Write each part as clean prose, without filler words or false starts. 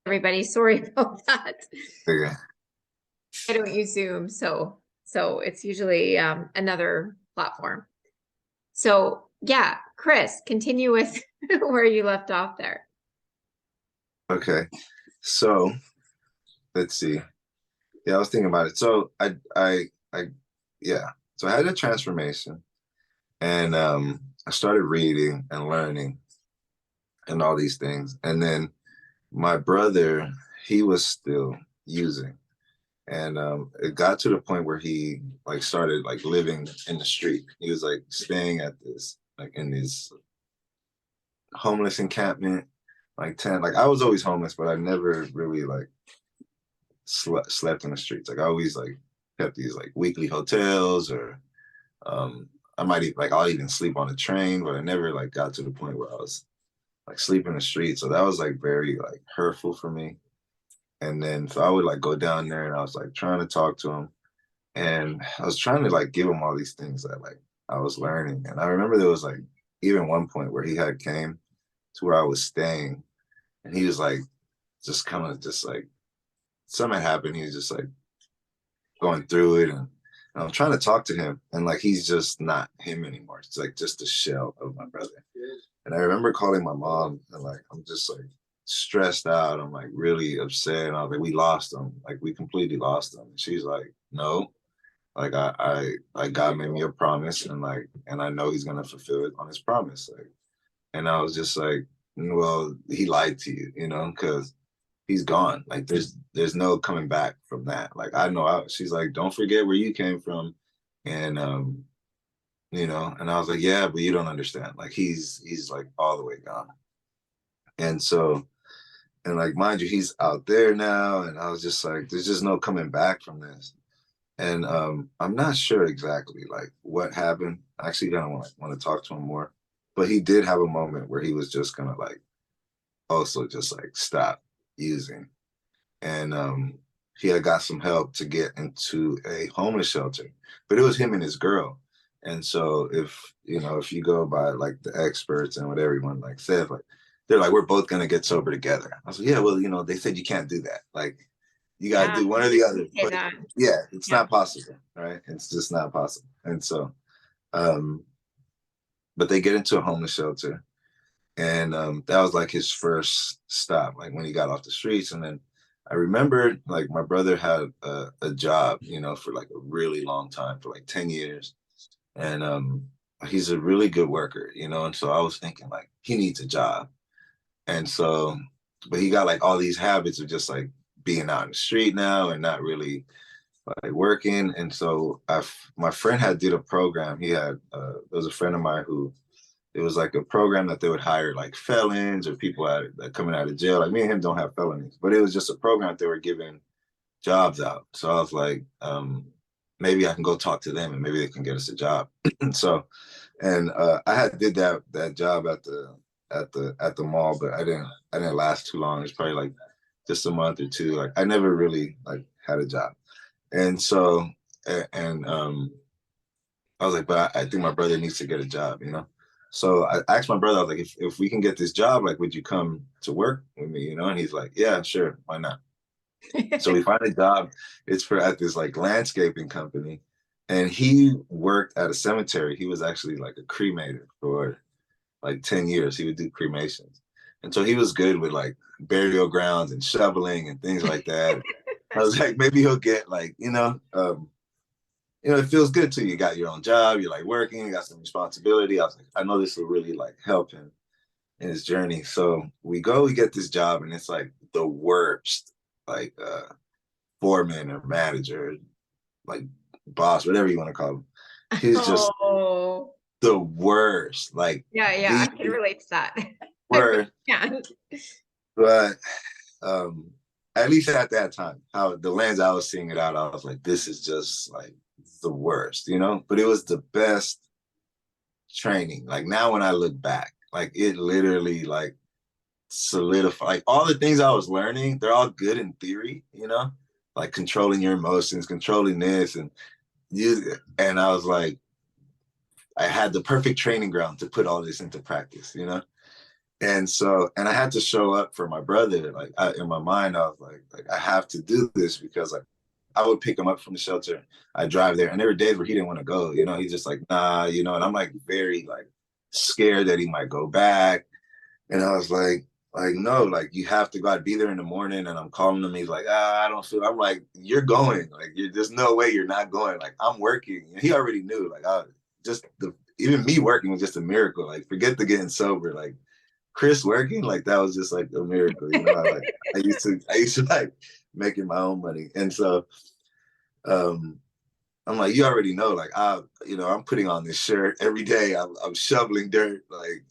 everybody. Sorry about that. Okay. I don't use Zoom, so it's usually another platform. So yeah, Chris, continue with where you left off there. Okay. So let's see. Yeah, I was thinking about it. So yeah. So I had a transformation, and I started reading and learning and all these things. And then my brother, he was still using. And it got to the point where he like started like living in the street. He was like staying at this like in this homeless encampment, like tent. Like I was always homeless, but I never really like slept in the streets. Like I always like kept these like weekly hotels, or I might even like I'll even sleep on a train, but I never like got to the point where I was like sleeping in the street. So that was like very like hurtful for me. And then so I would like go down there and I was like trying to talk to him, and I was trying to like give him all these things that like I was learning. And I remember there was like even one point where he had came to where I was staying, and he was like just kind of just like something happened. He was just like going through it, and I'm trying to talk to him, and like he's just not him anymore. It's like just a shell of my brother. And I remember calling my mom, and like I'm just like stressed out. I'm like really upset. And I was like, we lost him. Like we completely lost him. And she's like, no, like I God made me a promise, and like and I know he's gonna fulfill it on his promise. Like, and I was just like, well, he lied to you, because he's gone. Like there's no coming back from that. Like I know she's like, don't forget where you came from. And and I was like, yeah, but you don't understand. Like he's like all the way gone. And so, and like mind you, he's out there now. And I was just like, there's just no coming back from this. And I'm not sure exactly like what happened. I actually kind of want to talk to him more. But he did have a moment where he was just gonna like also just like stop using. And he had got some help to get into a homeless shelter, but it was him and his girl. And so if you go by like the experts and what everyone like said, like they're like, we're both gonna get sober together. I was like, yeah, well, they said you can't do that. Like you gotta Yeah, do one or the other. say But that. yeah, it's Yeah. not possible, right? It's just not possible. And so um, but they get into a homeless shelter, and that was like his first stop, like when he got off the streets. And then I remember like my brother had a job, for like a really long time, for like 10 years. And he's a really good worker, and so I was thinking like he needs a job. And so, but he got like all these habits of just like being out in the street now and not really like working. And so my friend had did a program. There was a friend of mine who, it was like a program that they would hire like felons or people that coming out of jail. Like me and him don't have felonies, but it was just a program that they were giving jobs out. So I was like, maybe I can go talk to them and maybe they can get us a job. So, and I had did that job at the mall, but I didn't last too long. It's probably like just a month or two. Like I never really like had a job, and so and I was like, but I think my brother needs to get a job. So I asked my brother, I was like, if we can get this job, like, would you come to work with me? And he's like, yeah, sure, why not? So we find a job. It's at this like landscaping company, and he worked at a cemetery. He was actually like a cremator for like 10 years. He would do cremations, and so he was good with like burial grounds and shoveling and things like that. I was like, maybe he'll get like it feels good to you. You got your own job, you're like working, you got some responsibility. I was like, I know this will really like help him in his journey. So we get this job, and it's like the worst, like foreman or manager, like boss, whatever you want to call him. He's just Oh, the worst, like yeah, the I can relate to that. I really worst. can. But um, at least at that time, how the lens I was seeing it out, I was like, this is just like the worst. But it was the best training. Like now when I look back, like it literally like solidified, like all the things I was learning, they're all good in theory, like controlling your emotions, controlling this and I was like, I had the perfect training ground to put all this into practice. And so, and I had to show up for my brother. Like in my mind, I was like I have to do this because like I would pick him up from the shelter. I drive there, and there were days where he didn't want to go. You know, he's just like, nah, you know. And I'm like very like scared that he might go back. And I was like no, like you have to go. I'd be there in the morning, and I'm calling him. He's like, I don't feel. I'm like, you're going. Like, there's no way you're not going. Like, I'm working. And he already knew. Like, just the even me working was just a miracle. Like, forget the getting sober. Like, Chris working, like that was just like a miracle. You know, I used to like making my own money, and so um, I'm like, you already know. Like, I'm putting on this shirt every day. I'm shoveling dirt. Like,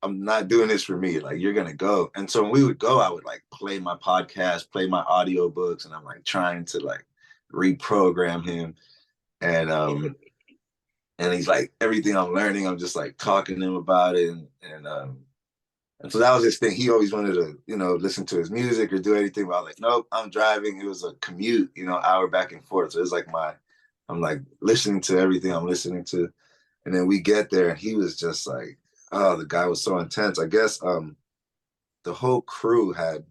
I'm not doing this for me. Like, you're gonna go. And so when we would go, I would like play my podcast, play my audiobooks, and I'm like trying to like reprogram him. And he's like, everything I'm learning, I'm just like talking to him about it. And so that was his thing. He always wanted to, listen to his music or do anything. But I was like, nope, I'm driving. It was a commute, hour back and forth. So it's like I'm like listening to everything I'm listening to. And then we get there and he was just like, oh, the guy was so intense. I guess the whole crew had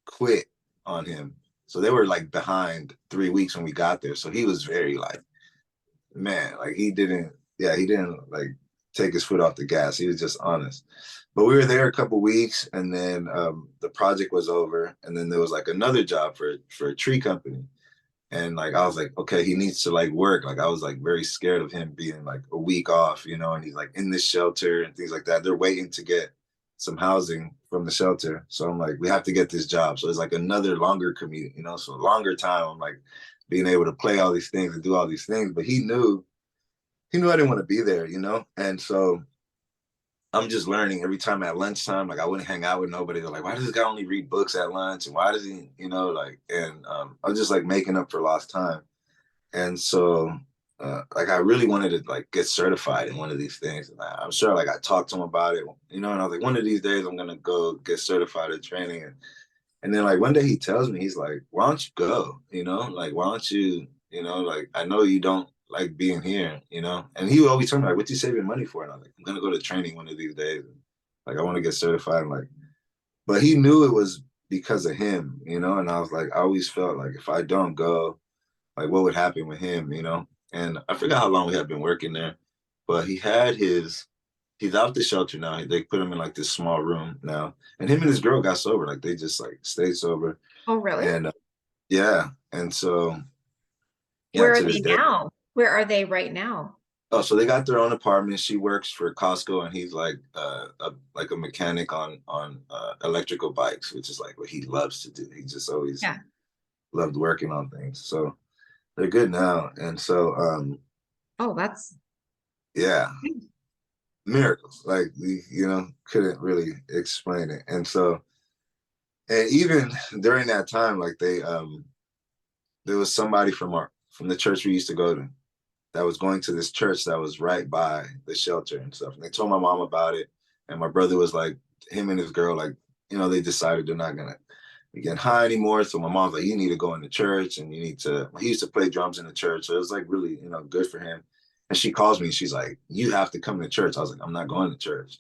quit on him. So they were like behind 3 weeks when we got there. So he was very like, man, like he didn't like take his foot off the gas. He was just honest. But we were there a couple weeks, and then the project was over, and then there was like another job for a tree company, and like I was like, okay, he needs to like work. Like I was like very scared of him being like a week off, and he's like in this shelter and things like that. They're waiting to get some housing from the shelter, so I'm like, we have to get this job. So it's like another longer commute, so longer time. I'm like being able to play all these things and do all these things, but he knew I didn't want to be there, and so I'm just learning every time at lunchtime. Like I wouldn't hang out with nobody. They're like, why does this guy only read books at lunch? And why does he, like, and I was just like making up for lost time. And so, like, I really wanted to like get certified in one of these things. And I'm sure like I talked to him about it, and I was like, one of these days I'm going to go get certified in training. And then like one day he tells me, he's like, why don't you go? Like, why don't you, like, I know you don't like being here, And he would always tell me, like, what you saving money for? And I was like, I'm gonna go to training one of these days. Like, I want to get certified. And like, but he knew it was because of him, and I was like, I always felt like if I don't go, like what would happen with him, And I forgot how long we had been working there, but he's out the shelter now. They put him in like this small room now, and him and his girl got sober. Like they just like stayed sober, Oh, really? and yeah, and so yeah, Where are to this they day. now? Where are they right now? Oh, so they got their own apartment. She works for Costco, and he's like a mechanic on electrical bikes, which is like what he loves to do. He just always Yeah. loved working on things. So they're good now, and so Oh, that's yeah, miracles. Like we couldn't really explain it, and so. And even during that time, like there was somebody from the church we used to go to that was going to this church that was right by the shelter and stuff. And they told my mom about it. And my brother was like, him and his girl, like, they decided they're not gonna be getting high anymore. So my mom's like, you need to go into church and he used to play drums in the church. So it was like really, good for him. And she calls me, she's like, you have to come to church. I was like, I'm not going to church,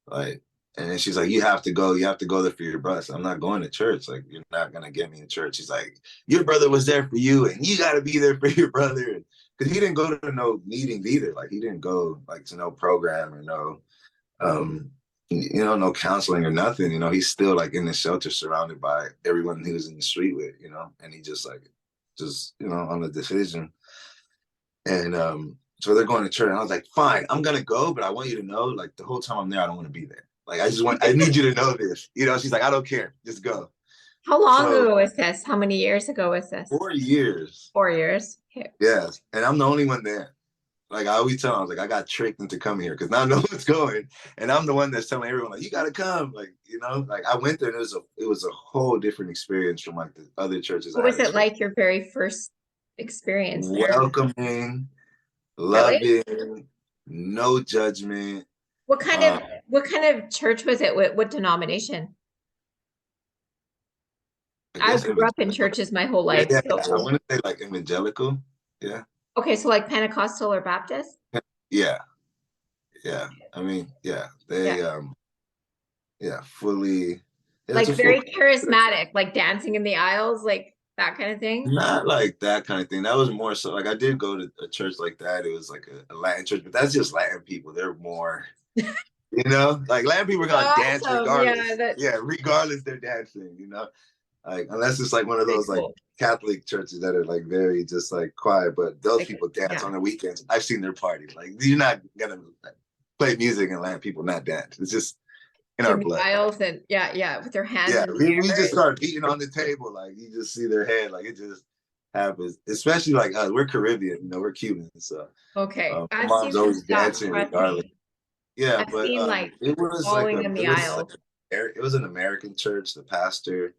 like, and then she's like, you have to go there for your bus. I'm not going to church. Like, you're not going to get me in church. She's like, your brother was there for you and you got to be there for your brother. Because he didn't go to no meetings either. Like, he didn't go like to no program or um, no counseling or nothing. He's still like in the shelter surrounded by everyone he was in the street with, and he just on the decision. And so they're going to church. And I was like, fine, I'm gonna go, but I want you to know, like the whole time I'm there, I don't want to be there. Like I need you to know this. She's like, I don't care, just go. how long So ago was this? How many years ago was this? 4 years. 4 years. Okay. Yes. And I'm the only one there. Like I always tell them, I was like, I got tricked into coming here because now no one's going. And I'm the one that's telling everyone, like, you gotta come. Like, like I went there and it was a whole different experience from like the other churches What I had was it experienced. like your very first experience there? Welcoming, Really? loving, no judgment. What kind Um, of what kind of church was it? What denomination? I I guess grew up in evangelical. churches my whole Yeah, life. yeah. I So, want to say like evangelical. Yeah, okay, so like Pentecostal or Baptist? yeah, yeah. I mean, yeah. Yeah. yeah, fully. Yeah, it's Like a full. very charismatic, like dancing in the aisles, like that kind of thing. Not like that kind of thing. That was more so like I did go to a church like that. It was like a Latin church, but that's just Latin people. They're more, like Latin people are gonna dance Awesome. Yeah, regardless. that's Yeah, regardless they're dancing. Like unless it's like one of pretty those like cool. Catholic churches that are like very just like quiet, but those Like, people dance yeah. on the weekends. I've seen their parties. Like you're not gonna play music and Latin people not dance. It's just in our In the blood. aisles and yeah, yeah, with their hands Yeah, in the we just air. start beating on the table. Like you just see their head. Like it just happens. Especially like us, we're Caribbean. We're Cuban. So Okay. my I've mom's seen some always stuff, dancing trust regardless. me. Yeah, I've but seen like it was like falling a in it the was like aisles. it was an American church. The pastor,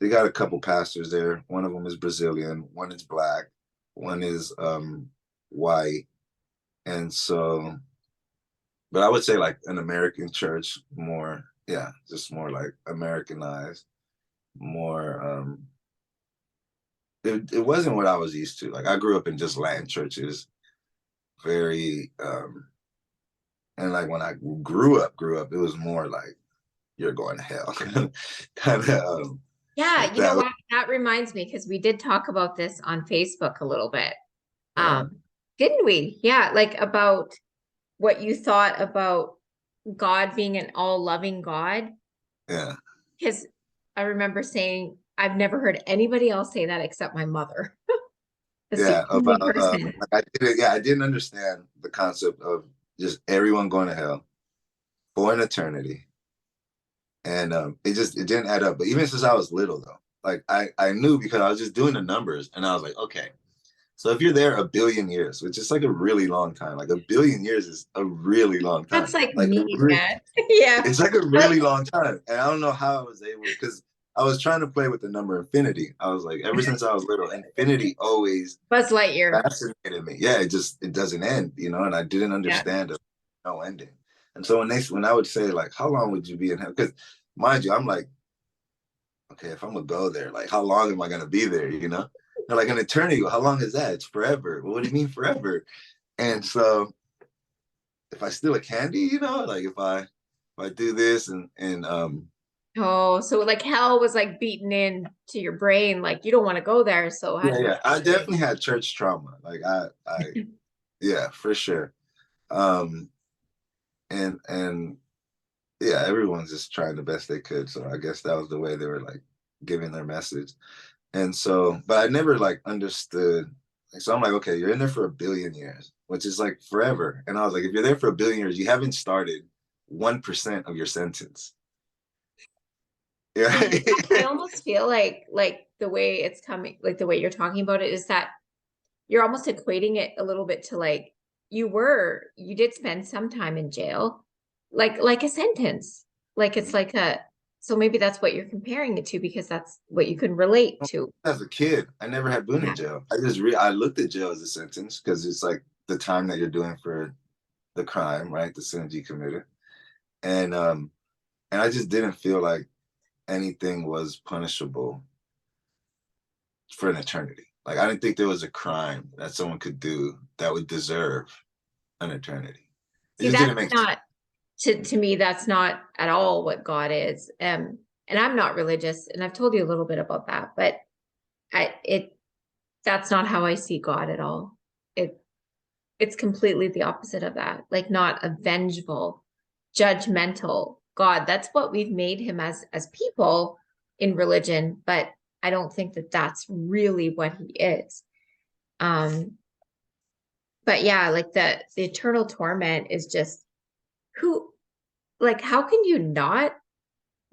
they got a couple pastors there. One of them is Brazilian. One is black. One is white. And so, but I would say like an American church more. Yeah, just more like Americanized, more it wasn't what I was used to. Like I grew up in just Latin churches, very and like when I grew up, it was more like you're going to hell, kind of Yeah, like you know that. what? That reminds me because we did talk about this on Facebook a little bit. Yeah, Didn't we? Yeah, like about what you thought about God being an all-loving God. yeah, Because I remember saying, I've never heard anybody else say that except my mother. That's the yeah. only About person. like I didn't understand the concept of just everyone going to hell for an eternity, and it didn't add up. But even since I was little though, like I knew because I was just doing the numbers, and I was like, okay. So if you're there a billion years, which is like a really long time, like a billion years is a really long That's time. like Like me, man. Yeah. it's like a Like really long time. And I don't know how I was able because I was trying to play with the number infinity. I was like, ever since I was little, infinity always Buzz Lightyear. fascinated me. Yeah, it doesn't end, and I didn't Yeah. understand it, no ending. And so when I would say like, how long would you be in heaven? Because mind you, I'm like, okay, if I'm gonna go there, like how long am I gonna be there? They're like an eternity. How long is that? It's forever. Well, what do you mean forever? And so if I steal a candy, like if I do this and Oh, so like hell was like beaten in to your brain, like you don't want to go there. So how yeah, do you yeah, I do it? definitely had church trauma. Like yeah, for sure. Um, and yeah, everyone's just trying the best they could. So I guess that was the way they were like giving their message. And so, but I never like understood. Like, so I'm like, okay, you're in there for a billion years, which is like forever. And I was like, if you're there for a billion years, you haven't started 1% of your sentence. Yeah. Well, you know, I almost feel like the way it's coming, like the way you're talking about it is that you're almost equating it a little bit to like you did spend some time in jail, like a sentence. Like it's like a so maybe that's what you're comparing it to because that's what you can relate to. As a kid, I never had been in Yeah. jail. I looked at jail as a sentence because it's like the time that you're doing for the crime, right? The sins you committed. And I just didn't feel like anything was punishable for an eternity. Like I didn't think there was a crime that someone could do that would deserve an eternity. It See, just that's didn't make sense. not to me, that's not at all what God is. And I'm not religious, and I've told you a little bit about that, but that's not how I see God at all. It it's completely the opposite of that. Like not a vengeful, judgmental God. That's what we've made him as people in religion, but I don't think that that's really what he is. Um, but yeah, like the eternal torment is just who like how can you not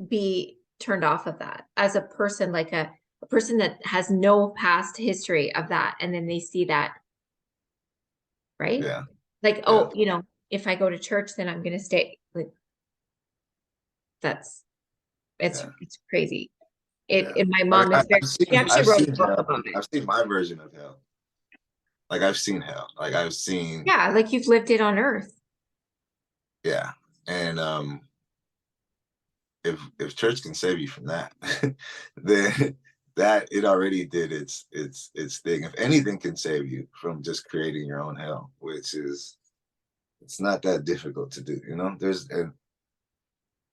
be turned off of that as a person, like a person that has no past history of that, and then they see that, right? Yeah, Like, yeah, oh, if I go to church, then I'm gonna stay. Like that's yeah, it's crazy. It yeah. and my Like mom is very she actually I've wrote a seen book hell. about it. I've seen my version of hell. Like I've seen hell. Like I've seen, Yeah, like you've lived it on earth. yeah. And if church can save you from that, then that it already did its thing. If anything can save you from just creating your own hell, which is it's not that difficult to do. There's and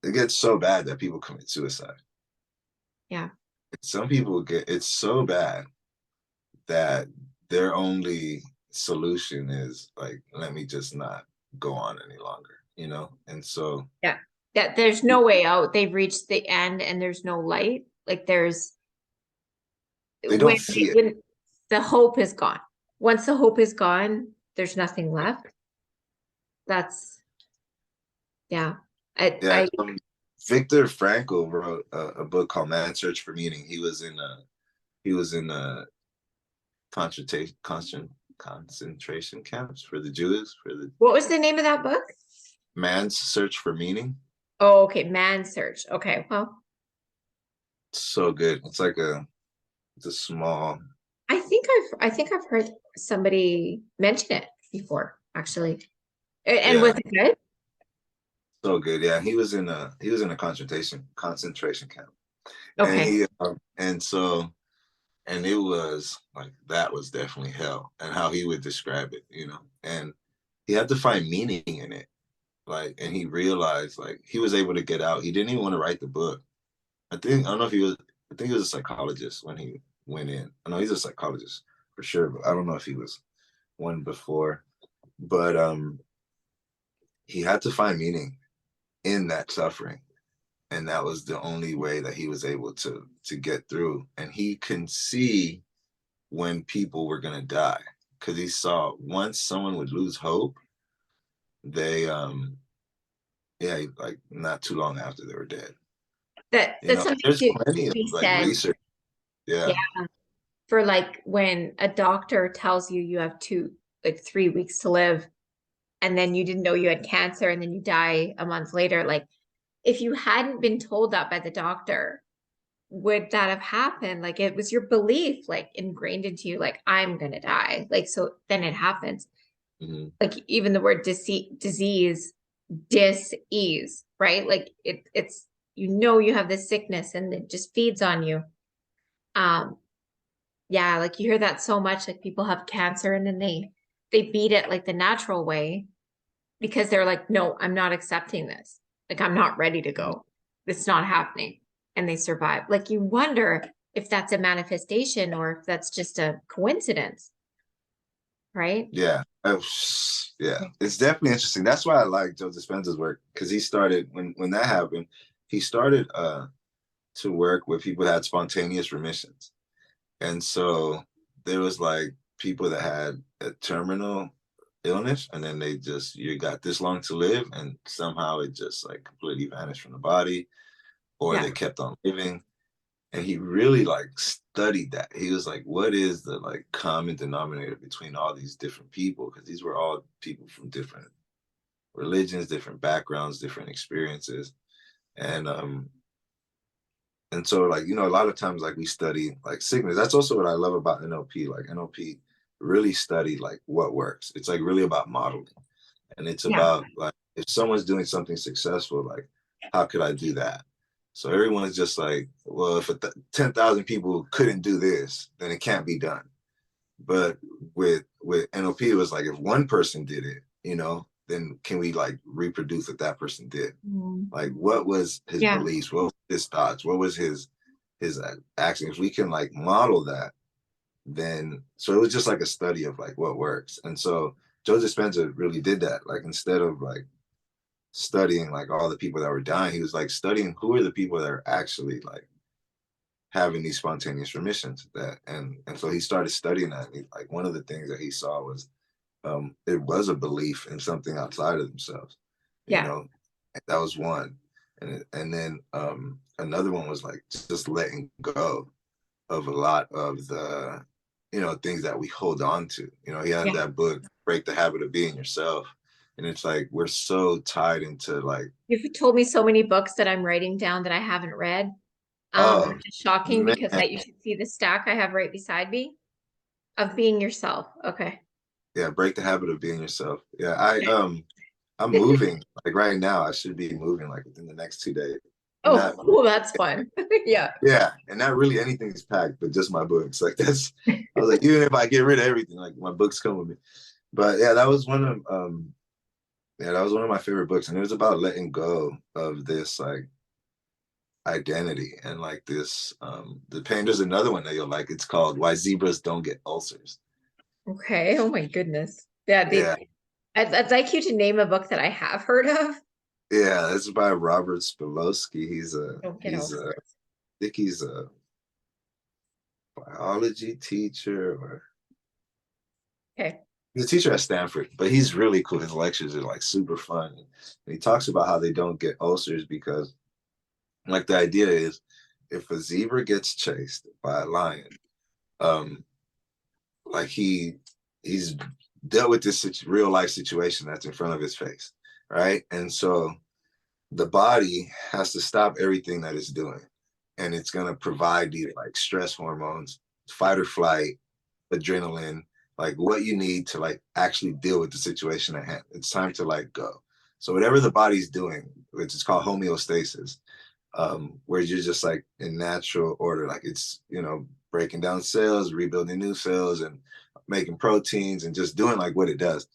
it gets so bad that people commit suicide. Yeah. Some people get it's so bad that their only solution is like, let me just not go on any longer, you know? And so Yeah. That there's no way out. They've reached the end and there's no light. Like there's they don't see it. when the hope is gone. Once the hope is gone, there's nothing left. That's yeah. Yeah. I Viktor Frankl wrote a book called Man's Search for Meaning. He was in concentration camps for the Jews, for the what was the name of that book? Man's Search for Meaning. Oh, okay. Man Search. Okay. Well, So good. It's like it's a small. I think I've heard somebody mention it before, actually. And was Yeah, it good? so good. Yeah, he was in a concentration camp, and Okay. and it was like that was definitely hell, and how he would describe it, you know, and he had to find meaning in it, like, and he realized like he was able to get out. He didn't even want to write the book. I don't know if he was. I think he was a psychologist when he went in. I know he's a psychologist for sure, but I don't know if he was one before. But he had to find meaning in that suffering, and that was the only way that he was able to get through. And he can see when people were gonna die because he saw once someone would lose hope, they yeah, like not too long after they were dead. You That's know, something there's to plenty of be like said. research. Yeah. Yeah. For like when a doctor tells you you have 3 weeks to live, and then you didn't know you had cancer, and then you die a month later. Like if you hadn't been told that by the doctor, would that have happened? Like it was your belief, like ingrained into you, like I'm gonna die. Like so then it happens. Mhm. Like even the word disease, dis-ease, right? Like it's you have this sickness and it just feeds on you. Um, yeah, like you hear that so much, like people have cancer and then they beat it like the natural way because they're like, no, I'm not accepting this. Like I'm not ready to go. It's not happening. And they survive. Like you wonder if that's a manifestation or if that's just a coincidence, right? Yeah. Yeah. It's definitely interesting. That's why I like Joe Dispenza's work because he started when that happened, he started to work with people that had spontaneous remissions. And so there was like people that had a terminal illness and then they just you got this long to live and somehow it just like completely vanished from the body or Yeah. they kept on living. And he really like studied that. He was like, what is the like common denominator between all these different people? Because these were all people from different religions, different backgrounds, different experiences. And and so like, you know, a lot of times like we study like sickness. That's also what I love about NLP. Like NLP really study like what works. It's like really about modeling. And it's Yeah. about like if someone's doing something successful, like how could I do that? So everyone's just like, well, if 10,000 people couldn't do this, then it can't be done. But with NLP, it was like if one person did it, you know, then can we like reproduce what that person did? Mm. Like what was his Yeah. beliefs? What was his thoughts? What was his actions? If we can like model that, then so it was just like a study of like what works. And so Joe Dispenza really did that. Like instead of like studying like all the people that were dying, he was like studying who are the people that are actually like having these spontaneous remissions. That and so he started studying that. Like one of the things that he saw was it was a belief in something outside of themselves. You Yeah. know, that was one. And then another one was like just letting go of a lot of the you know things that we hold on to. You know, he has Yeah. that book, Break the Habit of Being Yourself. And it's like we're so tied into like, You've told me so many books that I'm writing down that I haven't read. oh Which is shocking man, because you should see the stack I have right beside me of being yourself. Okay. yeah, Break the Habit of Being Yourself. Yeah, I'm moving like right now. I should be moving like within the next 2 days. And Oh, that cool. That's fun. Yeah. yeah, and not really anything's packed, but just my books. Like that's I was like, even if I get rid of everything, like my books come with me. But yeah, that was one of Yeah, that was one of my favorite books, and it was about letting go of this like identity and like this the pain. There's another one that you'll like. It's called Why Zebras Don't Get Ulcers. Okay. Oh my goodness. Yeah, Yeah, I'd like you to name a book that I have heard of. yeah, it's by Robert Spolowski. Don't get He's a ulcers. I think he's a biology teacher or Okay. he's a teacher at Stanford, but he's really cool. His lectures are like super fun. And he talks about how they don't get ulcers because like the idea is if a zebra gets chased by a lion, um, like he's dealt with this real life situation that's in front of his face, right? And so the body has to stop everything that it's doing, and it's gonna provide these like stress hormones, fight or flight, adrenaline, like what you need to like actually deal with the situation at hand. It's time to like go. So whatever the body's doing, which is called homeostasis, where you're just like in natural order, like it's breaking down cells, rebuilding new cells, and making proteins, and just doing like what it does.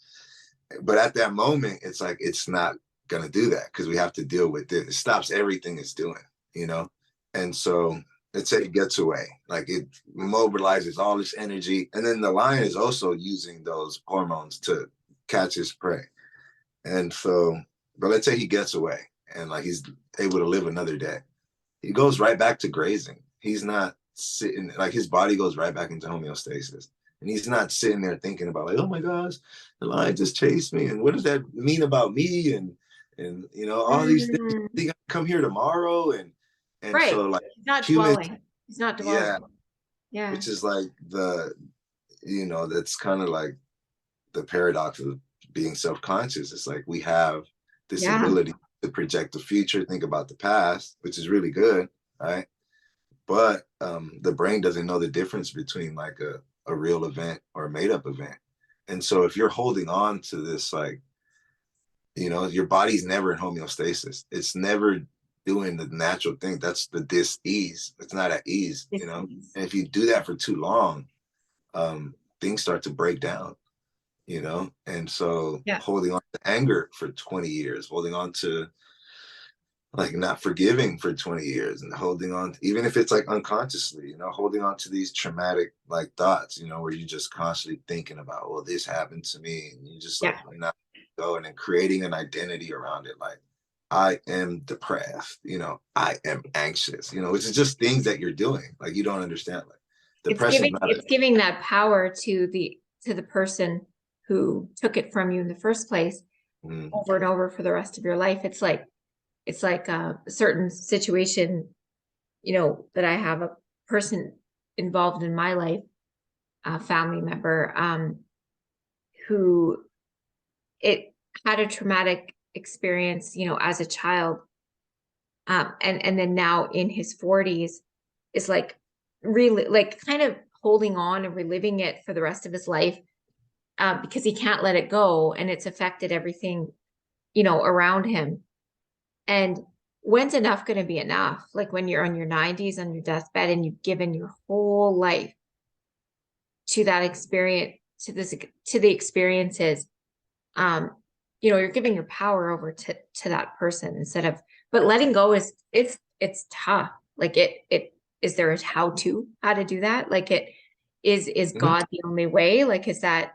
But at that moment, it's like it's not gonna do that because we have to deal with it. It stops everything it's doing, you know. And so let's say it gets away, like it mobilizes all this energy, and then the lion is also using those hormones to catch his prey. And so, but let's say he gets away and like he's able to live another day. He goes right back to grazing. He's not sitting like his body goes right back into homeostasis. And he's not sitting there thinking about like, oh my gosh, the lion just chased me. And what does that mean about me? And all these things. I Mm, think I come here tomorrow. And right. so like He's not humans, dwelling. He's not yeah, dwelling. Yeah. which is like that's kind of like the paradox of being self-conscious. It's like we have this Yeah. ability to project the future, think about the past, which is really good, right? But the brain doesn't know the difference between like a real event or a made-up event. And so if you're holding on to this, like, your body's never in homeostasis. It's never doing the natural thing. That's the dis-ease. It's not at ease, This is- And if you do that for too long, things start to break down, And so Yeah. holding on to anger for 20 years, holding on to like not forgiving for 20 years and holding on, even if it's like unconsciously, holding on to these traumatic like thoughts, where you're just constantly thinking about, well, this happened to me. And you just like Yeah. not go and then creating an identity around it. Like, I am depressed, I am anxious, which is just things that you're doing. Like, you don't understand. Like, depression is not a, It's giving that power to the person who took it from you in the first place mm, over and over for the rest of your life. It's like a certain situation, that I have a person involved in my life, a family member, who it had a traumatic experience, as a child. And then now in his 40s is like really like kind of holding on and reliving it for the rest of his life, because he can't let it go and it's affected everything, around him. And when's enough going to be enough? Like when you're on your 90s on your deathbed and you've given your whole life to that experience, to the experiences, um, you're giving your power over to that person instead of, but letting go it's tough. Like it is there a how to do that? Like is mhm. God the only way? Like is that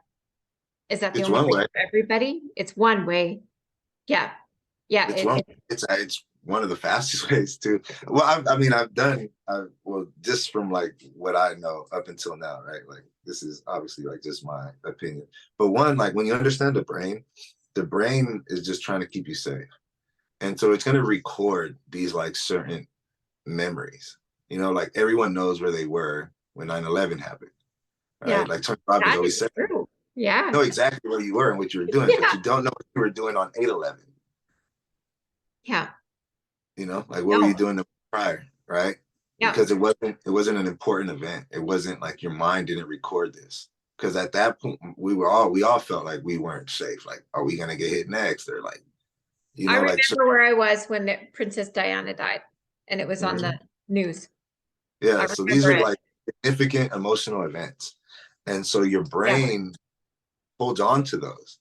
the It's only one way way. for everybody? It's one way. Yeah. Yeah. It's one. It's one of the fastest ways too. Well, I mean, I've done. Well, just from like what I know up until now, right? Like this is obviously like just my opinion. But one, like when you understand the brain is just trying to keep you safe, and so it's going to record these like certain memories. Like everyone knows where they were when 9/11 happened, Yeah. right? Like Tony Robbins That always is said, true. you Yeah. know exactly where you were and what you were doing, but Yeah. you don't know what you were doing on 8/11. Yeah. Like what were you No. doing prior, right? Yeah. Because it wasn't an important event. It wasn't like your mind didn't record this. Because at that point, we all felt like we weren't safe. Like, are we gonna get hit next? Or like, I like so, remember where I was when Princess Diana died and it was on mhm. the news. I Yeah. So these remember are it. like significant emotional events, and so your Yeah. brain holds on to those.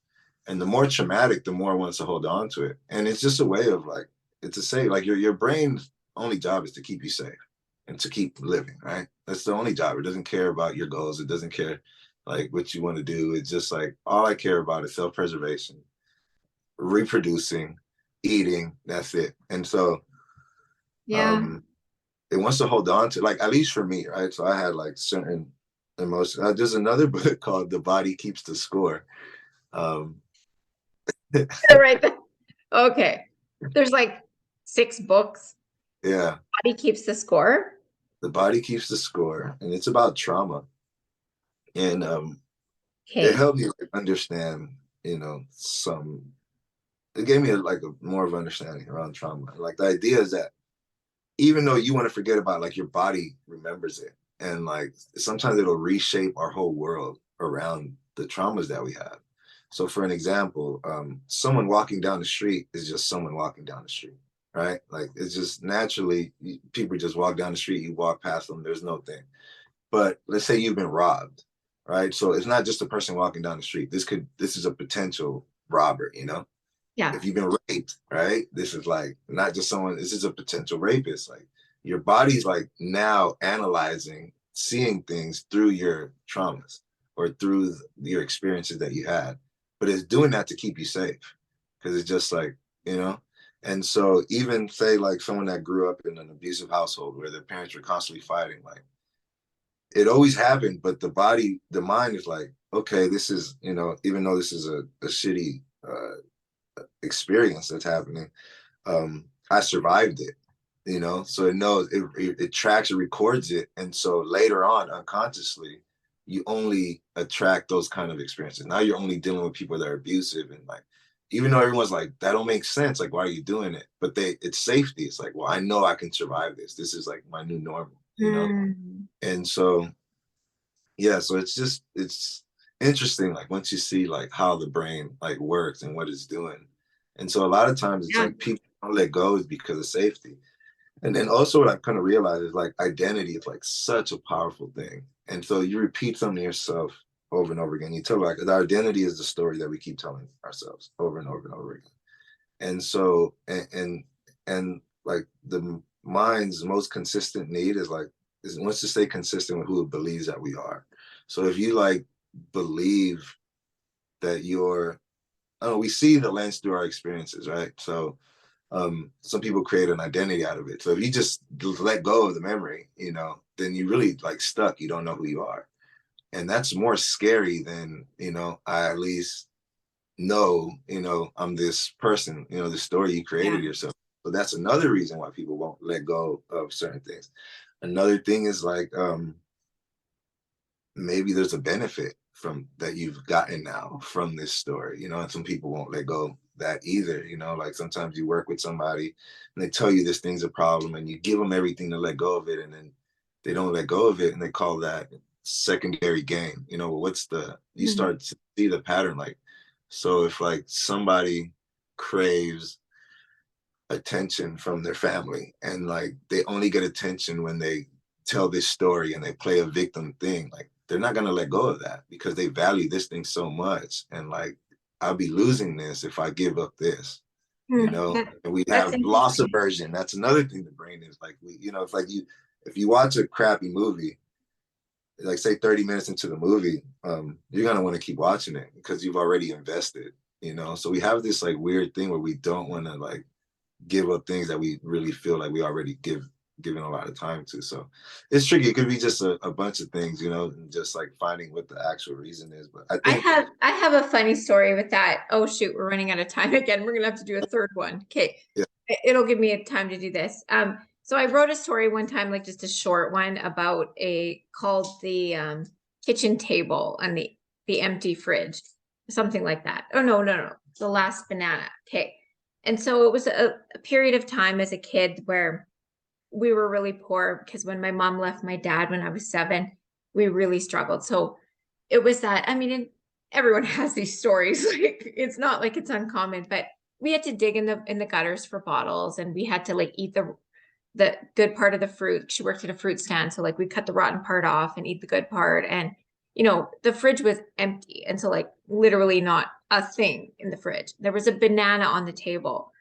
And the more traumatic, the more it wants to hold on to it. And it's just a way of like, it's a say, like your brain's only job is to keep you safe and to keep living, right? That's the only job. It doesn't care about your goals. It doesn't care like what you want to do. It's just like, all I care about is self-preservation, reproducing, eating. That's it. And so Yeah. um it wants to hold on to, like, at least for me, right? So I had like certain emotions. There's another book called The Body Keeps the Score. Um Right. Okay. There's like 6 books. yeah, Body keeps the score. The Body Keeps the Score, and it's about trauma. And it Okay. helped me like, understand, some, it gave me like a more of understanding around trauma. Like the idea is that even though you want to forget about, like, your body remembers it, and like sometimes it'll reshape our whole world around the traumas that we have. So for an example, someone walking down the street is just someone walking down the street, right? Like it's just naturally, people just walk down the street, you walk past them, there's no thing. But let's say you've been robbed, right? So it's not just a person walking down the street. This is a potential robber, Yeah. if you've been raped, right? This is like not just someone, this is a potential rapist. Like your body's like now analyzing, seeing things through your traumas or through your experiences that you had. But it's doing that to keep you safe. Because it's just like, you know, and so even say like someone that grew up in an abusive household where their parents were constantly fighting, like it always happened, but the mind is like, okay, this is, even though this is a shitty experience that's happening, I survived it, so it knows it tracks, it records it. And so later on, unconsciously, you only attract those kind of experiences. Now you're only dealing with people that are abusive, and like, even though everyone's like, that don't make sense, like, why are you doing it? But it's safety. It's like, well, I know I can survive this. This is like my new normal. Mm. And so yeah, so it's interesting, like once you see like how the brain like works and what it's doing. And so a lot of times it's Yeah. like people don't let go is because of safety. And then also what I kind of realized is like identity is like such a powerful thing. And so you repeat something to yourself over and over again. You tell, like, the identity is the story that we keep telling ourselves over and over and over again. And so and like the mind's most consistent need is like, is wants to stay consistent with who it believes that we are. So if you like believe that you're, oh, we see the lens through our experiences, right? So some people create an identity out of it. So if you just let go of the memory, then you really like stuck. You don't know who you are. And that's more scary than, I at least know, I'm this person, the story you Yeah. created yourself. So that's another reason why people won't let go of certain things. Another thing is like, maybe there's a benefit from that you've gotten now from this story, and some people won't let go of that either. Like sometimes you work with somebody and they tell you this thing's a problem and you give them everything to let go of it, and then they don't let go of it, and they call that secondary gain. You Mm. start to see the pattern. Like, so if like somebody craves attention from their family and like they only get attention when they tell this story and they play a victim thing, like they're not going to let go of that because they value this thing so much. And like, I'll be losing this if I give up this, and we That's have loss interesting. aversion. That's another thing the brain is like, it's like if you watch a crappy movie, like say 30 minutes into the movie, you're going to want to keep watching it because you've already invested, so we have this like weird thing where we don't want to like give up things that we really feel like we already given a lot of time to. So it's tricky. It could be just a bunch of things, and just like finding what the actual reason is. But I think I have a funny story with that. Oh shoot, we're running out of time again. We're gonna have to do a third one. Okay. yeah, It'll give me a time to do this. So I wrote a story one time, like just a short one about called the kitchen table and the empty fridge, something like that. Oh no. The last banana. Okay. And so it was a period of time as a kid where we were really poor because when my mom left my dad when I was 7, we really struggled. So it was that, I mean, everyone has these stories. Like it's not like it's uncommon, but we had to dig in the gutters for bottles, and we had to like eat the good part of the fruit. She worked at a fruit stand, so like we cut the rotten part off and eat the good part. And the fridge was empty. And so like literally not a thing in the fridge. There was a banana on the table,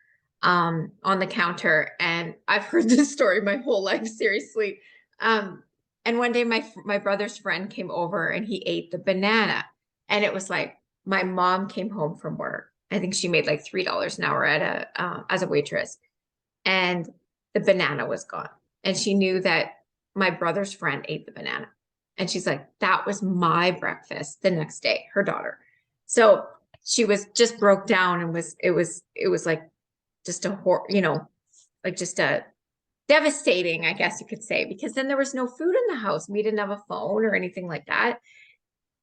on the counter. And I've heard this story my whole life, seriously. And one day my brother's friend came over and he ate the banana. And it was like my mom came home from work. I think she made like $3 an hour as a waitress. And the banana was gone. And she knew that my brother's friend ate the banana. And she's like, that was my breakfast the next day, her daughter. So she was just broke down and it was like just like just a devastating, I guess you could say, because then there was no food in the house. We didn't have a phone or anything like that.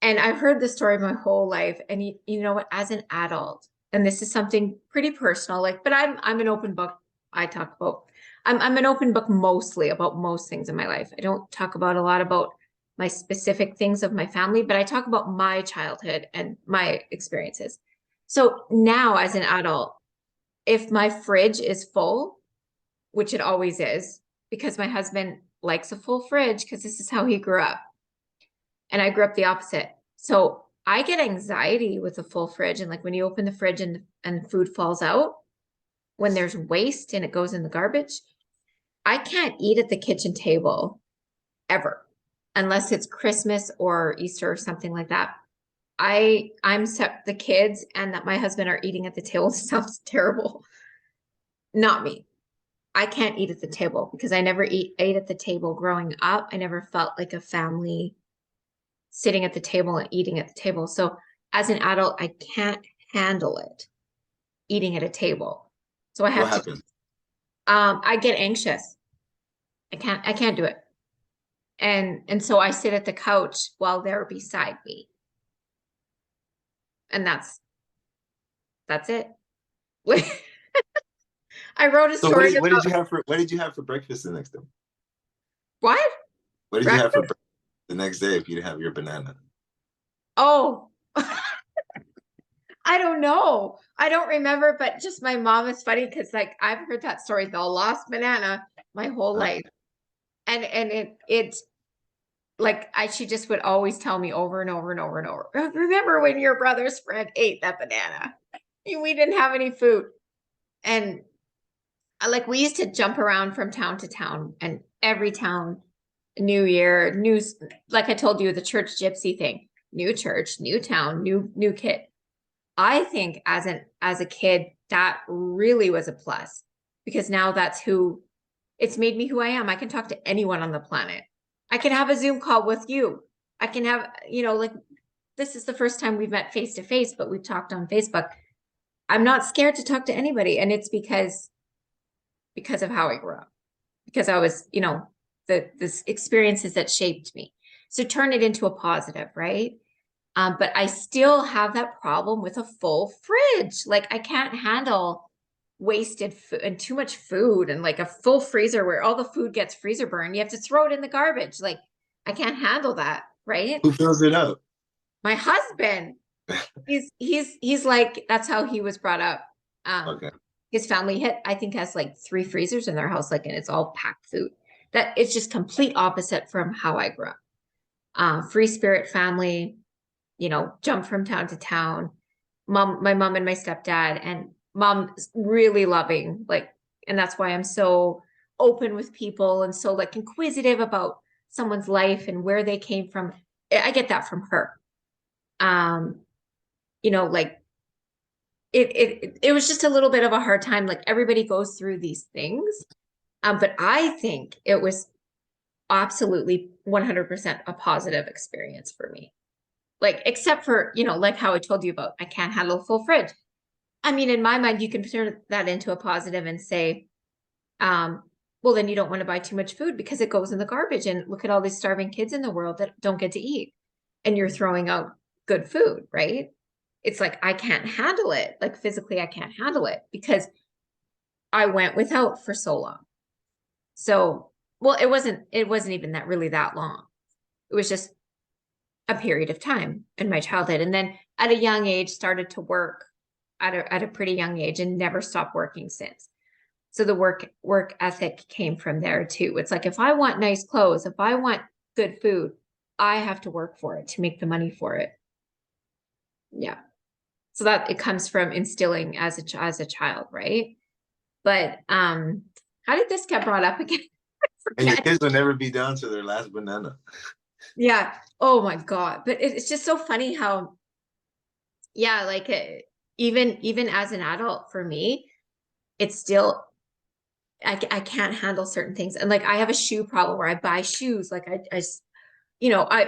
And I've heard this story my whole life. And you know what, as an adult, and this is something pretty personal, like, but I'm an open book. I talk about, I'm an open book mostly about most things in my life. I don't talk about a lot about my specific things of my family, but I talk about my childhood and my experiences. So now as an adult, if my fridge is full, which it always is, because my husband likes a full fridge because this is how he grew up. And I grew up the opposite. So I get anxiety with a full fridge. And like when you open the fridge and food falls out, when there's waste and it goes in the garbage, I can't eat at the kitchen table ever, unless it's Christmas or Easter or something like that. I'm the kids and that my husband are eating at the table. Sounds terrible. Not me. I can't eat at the table because I never ate at the table growing up. I never felt like a family sitting at the table and eating at the table. So as an adult, I can't handle it eating at a table. So I What have to, happened? I get anxious. I can't do it. And so I sit at the couch while they're beside me. And that's it. I wrote a So story what did about you have for what did you have for breakfast the next day? what? What did you have for Breakfast? breakfast the next day if you didn't have your banana? Oh, I don't know. I don't remember, but just my mom is funny because like I've heard that story, the lost banana, my whole Huh? life. And it like she just would always tell me over and over and over and over. Remember when your brother's friend ate that banana? We didn't have any food. And like we used to jump around from town to town, and every town, new year, like I told you, the church gypsy thing, new church, new town, new kid. I think as a kid, that really was a plus because now that's who it's made me who I am. I can talk to anyone on the planet. I can have a Zoom call with you. I can have, like this is the first time we've met face to face, but we've talked on Facebook. I'm not scared to talk to anybody. And it's because of how I grew up, because I was, the experiences that shaped me. So turn it into a positive, right? But I still have that problem with a full fridge. Like I can't handle wasted food and too much food and like a full freezer where all the food gets freezer burn. You have to throw it in the garbage. Like I can't handle that, right? Who fills it up? My husband, he's like that's how he was brought up. Okay. His family I think has like 3 freezers in their house, like, and it's all packed food. That it's just complete opposite from how I grew up. Free spirit family, jump from town to town. My mom and my stepdad, and mom's really loving, like, and that's why I'm so open with people and so like inquisitive about someone's life and where they came from. I get that from her. Um, like it was just a little bit of a hard time. Like everybody goes through these things. But I think it was absolutely 100% a positive experience for me. Like, except for, like how I told you about, I can't handle a full fridge. I mean, in my mind, you can turn that into a positive and say, well, then you don't want to buy too much food because it goes in the garbage. And look at all these starving kids in the world that don't get to eat. And you're throwing out good food, right? It's like, I can't handle it. Like physically, I can't handle it because I went without for so long. So, well, it wasn't even that really that long. It was just a period of time in my childhood. And then at a young age, started to work at a pretty young age and never stopped working since. So the work ethic came from there too. It's like, if I want nice clothes, if I want good food, I have to work for it to make the money for it. Yeah. So that it comes from instilling as a child, right? But how did this get brought up again? I And your forget. kids will never be down to their last banana. Yeah. Oh my God. But it's just so funny how, yeah, like even as an adult for me, it's still I can't handle certain things. And like I have a shoe problem where I buy shoes. Like I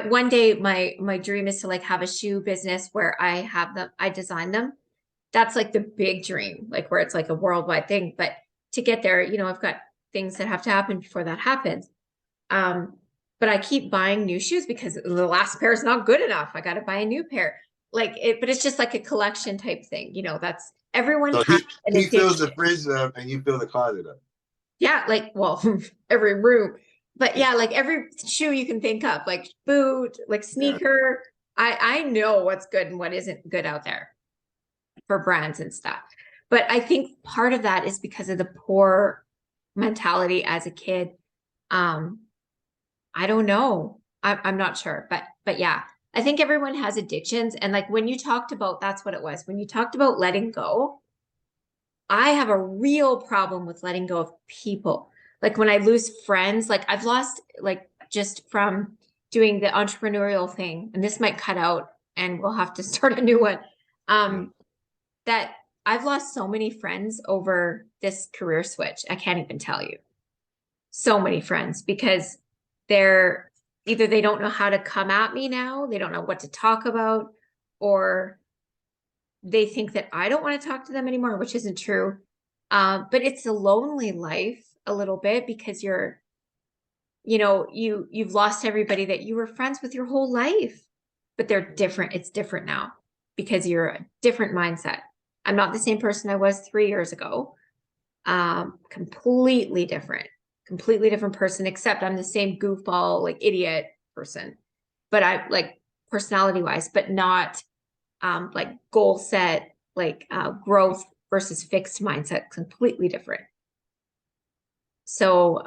one day my dream is to like have a shoe business where I have them, I design them. That's like the big dream, like where it's like a worldwide thing. But to get there, I've got things that have to happen before that happens. Um, but I keep buying new shoes because the last pair is not good enough. I got to buy a new pair. But it's just like a collection type thing. That's everyone So has an he fills the addiction. fridge up and you fill the closet up. Yeah, like, well, every room. But yeah, like every shoe you can think of, like boot, like Yeah. sneaker. I know what's good and what isn't good out there for brands and stuff. But I think part of that is because of the poor mentality as a kid. Um, I don't know. I'm not sure, but yeah, I think everyone has addictions. And like when you talked about, that's what it was. When you talked about letting go, I have a real problem with letting go of people. Like when I lose friends, like I've lost, like just from doing the entrepreneurial thing, and this might cut out and we'll have to start a new one. Mm. Um, that I've lost so many friends over this career switch. I can't even tell you. So many friends because they're either they don't know how to come at me now, they don't know what to talk about, or they think that I don't want to talk to them anymore, which isn't true. But it's a lonely life a little bit because you've lost everybody that you were friends with your whole life, but they're different. It's different now because you're a different mindset. I'm not the same person I was 3 years ago. Completely different person, except I'm the same goofball, like idiot person, but I like personality wise, but not like goal set, like growth versus fixed mindset, completely different. So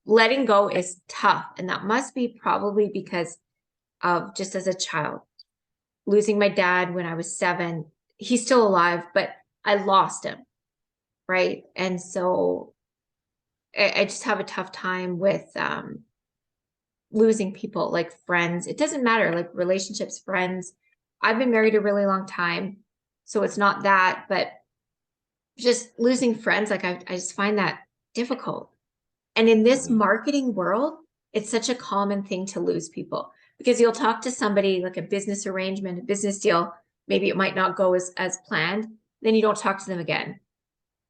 letting go is tough. And that must be probably because of just as a child, losing my dad when I was 7. He's still alive, but I lost him. Right. And so I just have a tough time with losing people like friends. It doesn't matter, like relationships, friends. I've been married a really long time. So it's not that, but just losing friends, like I just find that difficult. And in this Mhm. marketing world, it's such a common thing to lose people because you'll talk to somebody like a business arrangement, a business deal. Maybe it might not go as planned. Then you don't talk to them again.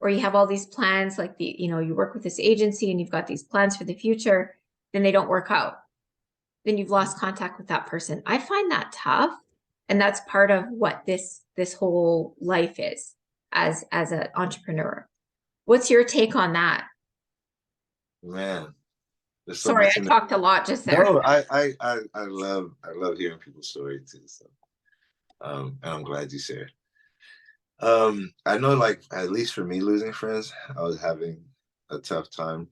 Or you have all these plans, like you work with this agency and you've got these plans for the future, then they don't work out. Then you've lost contact with that person. I find that tough. And that's part of what this whole life is as an entrepreneur. What's your take on that? Man, there's so Sorry, much I in there. talked a lot just there. No, I love hearing people's story too. So and I'm glad you shared. I know like at least for me losing friends, I was having a tough time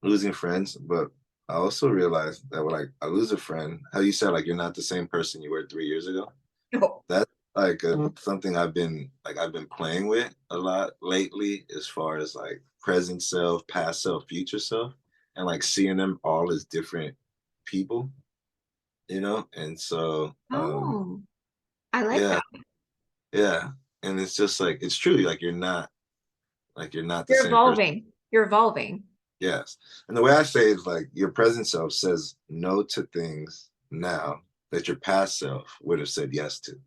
losing friends, but I also realized that when like I lose a friend, how you said like you're not the same person you were 3 years ago. No. That's like something I've been playing with a lot lately, as far as like present self, past self, future self, and like seeing them all as different people, And so, Oh, I like yeah, that. yeah, and it's just like it's true, like you're not the You're same person. evolving. You're evolving. Yes, and the way I say it is like your present self says no to things now that your past self would have said yes to.